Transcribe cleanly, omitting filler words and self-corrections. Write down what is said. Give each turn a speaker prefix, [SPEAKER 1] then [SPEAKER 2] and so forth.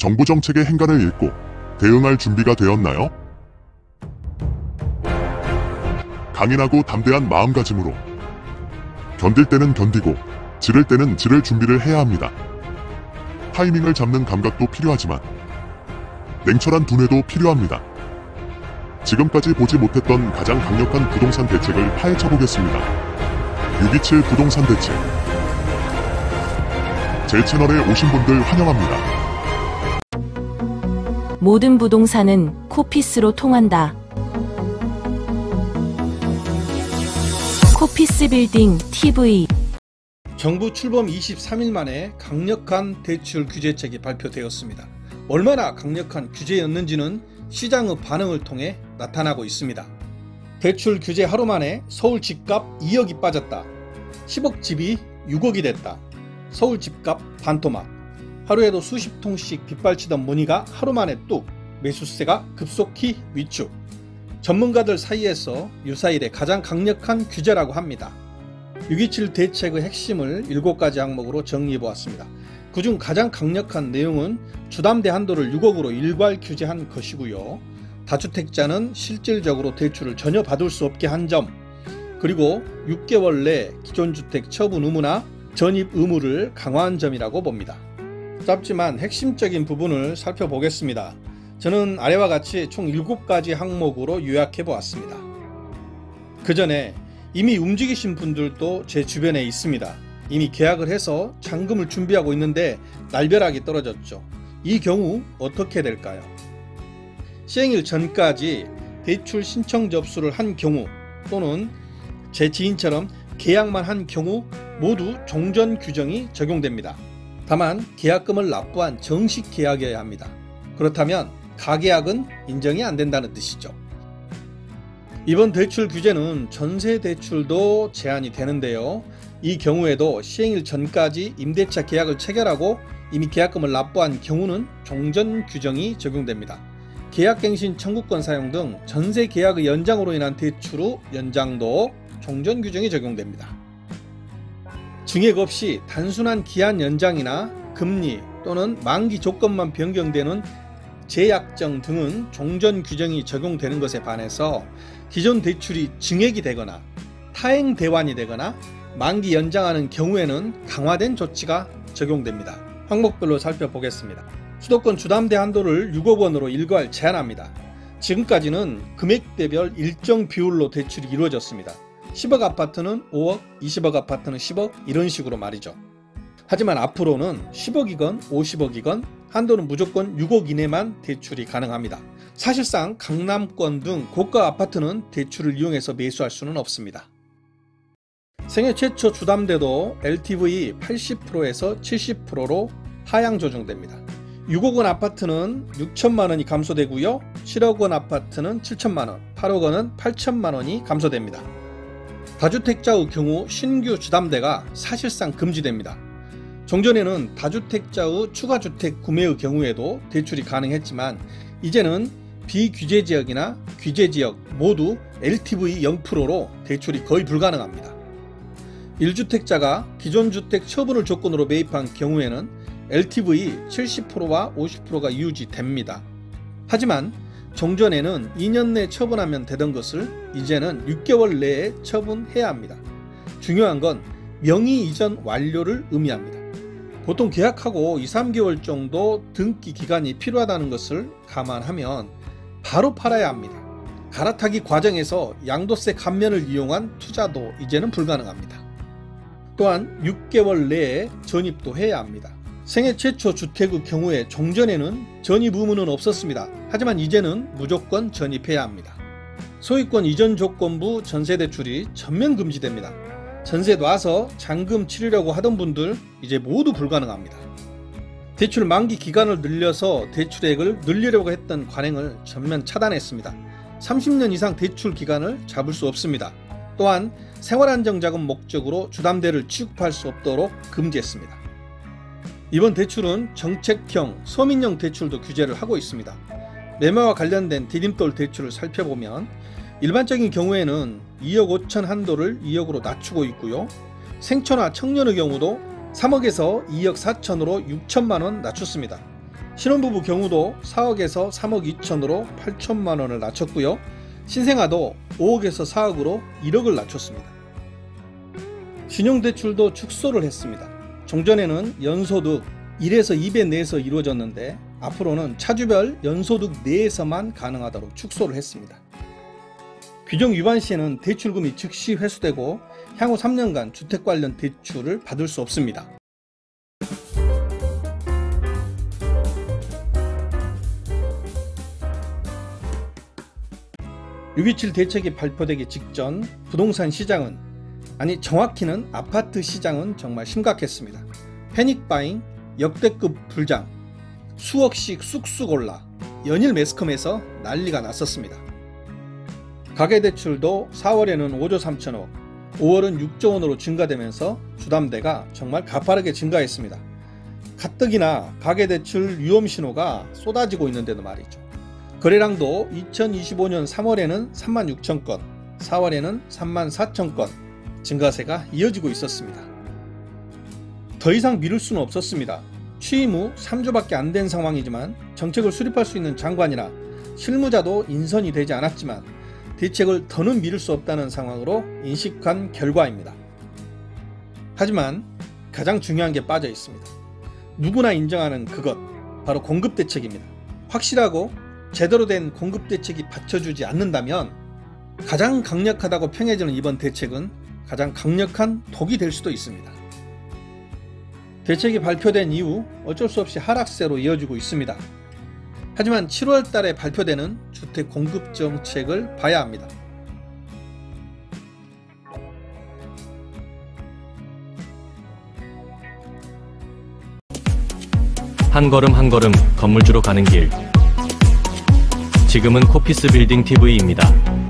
[SPEAKER 1] 정부 정책의 행간을 읽고 대응할 준비가 되었나요? 강인하고 담대한 마음가짐으로 견딜 때는 견디고 지를 때는 지를 준비를 해야 합니다. 타이밍을 잡는 감각도 필요하지만 냉철한 두뇌도 필요합니다. 지금까지 보지 못했던 가장 강력한 부동산 대책을 파헤쳐 보겠습니다. 627 부동산 대책. 제 채널에 오신 분들 환영합니다.
[SPEAKER 2] 모든 부동산은 코피스로 통한다. 코피스 빌딩 TV.
[SPEAKER 3] 정부 출범 23일 만에 강력한 대출 규제책이 발표되었습니다. 얼마나 강력한 규제였는지는 시장의 반응을 통해 나타나고 있습니다. 대출 규제 하루 만에 서울 집값 2억이 빠졌다. 10억 집이 6억이 됐다. 서울 집값 반토막. 하루에도 수십 통씩 빗발치던 문의가 하루 만에 뚝, 매수세가 급속히 위축. 전문가들 사이에서 유사일의 가장 강력한 규제라고 합니다. 627 대책의 핵심을 7가지 항목으로 정리해보았습니다. 그중 가장 강력한 내용은 주담대 한도를 6억으로 일괄 규제한 것이고요. 다주택자는 실질적으로 대출을 전혀 받을 수 없게 한 점, 그리고 6개월 내 기존 주택 처분 의무나 전입 의무를 강화한 점이라고 봅니다. 짧지만 핵심적인 부분을 살펴보겠습니다. 저는 아래와 같이 총 7가지 항목으로 요약해 보았습니다. 그 전에 이미 움직이신 분들도 제 주변에 있습니다. 이미 계약을 해서 잔금을 준비하고 있는데 날벼락이 떨어졌죠. 이 경우 어떻게 될까요? 시행일 전까지 대출 신청 접수를 한 경우 또는 제 지인처럼 계약만 한 경우 모두 종전 규정이 적용됩니다. 다만 계약금을 납부한 정식 계약이어야 합니다. 그렇다면 가계약은 인정이 안 된다는 뜻이죠. 이번 대출 규제는 전세 대출도 제한이 되는데요. 이 경우에도 시행일 전까지 임대차 계약을 체결하고 이미 계약금을 납부한 경우는 종전 규정이 적용됩니다. 계약갱신 청구권 사용 등 전세 계약의 연장으로 인한 대출 후 연장도 종전 규정이 적용됩니다. 증액 없이 단순한 기한 연장이나 금리 또는 만기 조건만 변경되는 재약정 등은 종전 규정이 적용되는 것에 반해서 기존 대출이 증액이 되거나 타행 대환이 되거나 만기 연장하는 경우에는 강화된 조치가 적용됩니다. 항목별로 살펴보겠습니다. 수도권 주담대 한도를 6억 원으로 일괄 제한합니다. 지금까지는 금액대별 일정 비율로 대출이 이루어졌습니다. 10억 아파트는 5억, 20억 아파트는 10억 이런 식으로 말이죠. 하지만 앞으로는 10억이건 50억이건 한도는 무조건 6억 이내만 대출이 가능합니다. 사실상 강남권 등 고가 아파트는 대출을 이용해서 매수할 수는 없습니다. 생애 최초 주담대도 LTV 80%에서 70%로 하향 조정됩니다. 6억 원 아파트는 6천만 원이 감소되고요. 7억 원 아파트는 7천만 원, 8억 원은 8천만 원이 감소됩니다. 다주택자의 경우 신규 주담대가 사실상 금지됩니다. 종전에는 다주택자의 추가주택 구매의 경우에도 대출이 가능했지만 이제는 비규제지역이나 규제지역 모두 LTV 0%로 대출이 거의 불가능합니다. 1주택자가 기존 주택 처분을 조건으로 매입한 경우에는 LTV 70%와 50%가 유지됩니다. 하지만 종전에는 2년 내 처분하면 되던 것을 이제는 6개월 내에 처분해야 합니다. 중요한 건 명의 이전 완료를 의미합니다. 보통 계약하고 2, 3개월 정도 등기 기간이 필요하다는 것을 감안하면 바로 팔아야 합니다. 갈아타기 과정에서 양도세 감면을 이용한 투자도 이제는 불가능합니다. 또한 6개월 내에 전입도 해야 합니다. 생애 최초 주택의 경우에 종전에는 전입 의무는 없었습니다. 하지만 이제는 무조건 전입해야 합니다. 소유권 이전 조건부 전세대출이 전면 금지됩니다. 전세 놔서 잔금 치르려고 하던 분들 이제 모두 불가능합니다. 대출 만기 기간을 늘려서 대출액을 늘리려고 했던 관행을 전면 차단했습니다. 30년 이상 대출 기간을 잡을 수 없습니다. 또한 생활안정자금 목적으로 주담대를 취급할 수 없도록 금지했습니다. 이번 대출은 정책형, 서민형 대출도 규제를 하고 있습니다. 매매와 관련된 디딤돌 대출을 살펴보면 일반적인 경우에는 2억 5천 한도를 2억으로 낮추고 있고요. 생초나 청년의 경우도 3억에서 2억 4천으로 6천만 원 낮췄습니다. 신혼부부 경우도 4억에서 3억 2천으로 8천만 원을 낮췄고요. 신생아도 5억에서 4억으로 1억을 낮췄습니다. 신용대출도 축소를 했습니다. 종전에는 연소득 1에서 2배 내에서 이루어졌는데 앞으로는 차주별 연소득 내에서만 가능하도록 축소를 했습니다. 규정 위반 시에는 대출금이 즉시 회수되고 향후 3년간 주택 관련 대출을 받을 수 없습니다. 6.27 대책이 발표되기 직전 부동산 시장은, 아니 정확히는 아파트 시장은 정말 심각했습니다. 패닉바잉, 역대급 불장, 수억씩 쑥쑥 올라 연일 매스컴에서 난리가 났었습니다. 가계대출도 4월에는 5조 3천억, 5월은 6조 원으로 증가되면서 주담대가 정말 가파르게 증가했습니다. 가뜩이나 가계대출 위험신호가 쏟아지고 있는데도 말이죠. 거래량도 2025년 3월에는 3만 6천 건, 4월에는 3만 4천 건 증가세가 이어지고 있었습니다. 더 이상 미룰 수는 없었습니다. 취임 후 3주밖에 안 된 상황이지만 정책을 수립할 수 있는 장관이나 실무자도 인선이 되지 않았지만 대책을 더는 미룰 수 없다는 상황으로 인식한 결과입니다. 하지만 가장 중요한 게 빠져 있습니다. 누구나 인정하는 그것, 바로 공급대책입니다. 확실하고 제대로 된 공급대책이 받쳐주지 않는다면 가장 강력하다고 평해지는 이번 대책은 가장 강력한 독이 될 수도 있습니다. 대책이 발표된 이후 어쩔 수 없이 하락세로 이어지고 있습니다. 하지만 7월 달에 발표되는 주택 공급 정책을 봐야 합니다.
[SPEAKER 4] 한 걸음 한 걸음 건물주로 가는 길. 지금은 코피스 빌딩 TV입니다.